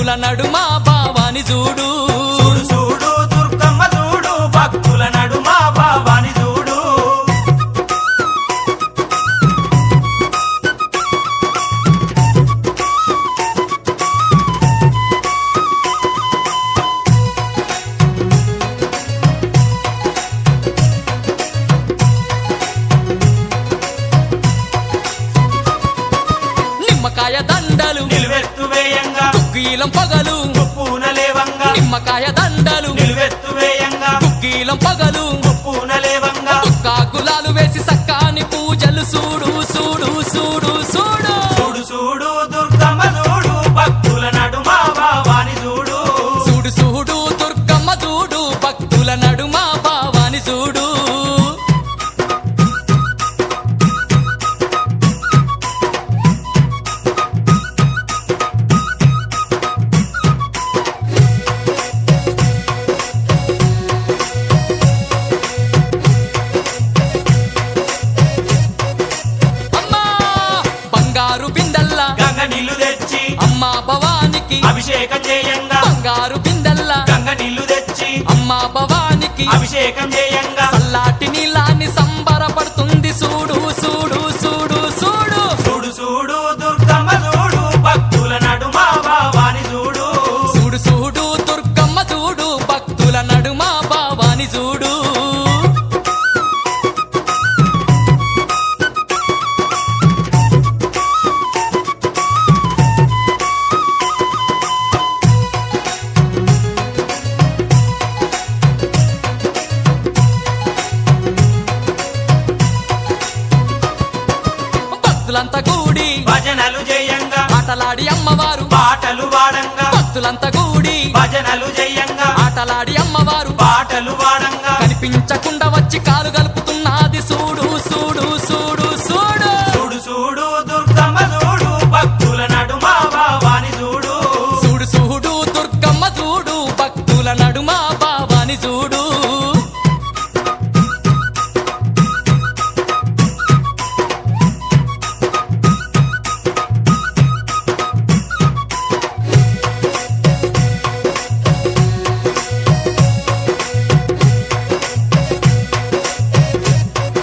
భక్తుల నడుమ భావాని చూడు చూడు చూడు దుర్గమ్మ చూడు భక్తుల నడుమ భావాని చూడు నిమ్మకాయ దండలు నిలువెత్తు వేయంగా కుక్కీలం పగలు పూనలేవంగా నిమ్మకాయ దండలు నిలువెత్తు వేయంగా కుక్కీలం పగలు పూనలేవంగా కాకులాలు వేసి సక్కాని పూజలు చూడు చూడు చూడు చూడు చూడు చూడు దుర్గమ్మ చూడు భక్తుల నడుమ భావాని చూడు చూడు చూడు దుర్గమ్మ చూడు భక్తుల నడుమ భావాని చూడు అమ్మా బంగారు బిందల్లా గంగ నీళ్లు తెచ్చి అమ్మా భవానికి అభిషేకం చేయంగా బంగారు బిందల్లా గంగ నీళ్లు తెచ్చి అమ్మా భవానికి అభిషేకం చేయంగా చల్లాటి నీలాన్ని సంబరపడుతుంది చూడు చూడు చూడు చూడు చూడు చూడు దుర్గమ్మ చూడు భక్తుల నడుమ భావాని చూడు చూడు చూడు దుర్గమ్మ చూడు భక్తుల నడుమ భావాని చూడు భక్తులంతా కూడి భజనలు చేయంగా ఆటలాడి అమ్మవారు పాటలు వాడంగా భక్తులంతా కూడి భజనలు చేయంగా ఆటలాడి అమ్మవారు పాటలు వాడంగా కనిపించకుండా వచ్చి కాలు కలుపుతున్నది చూడు చూడు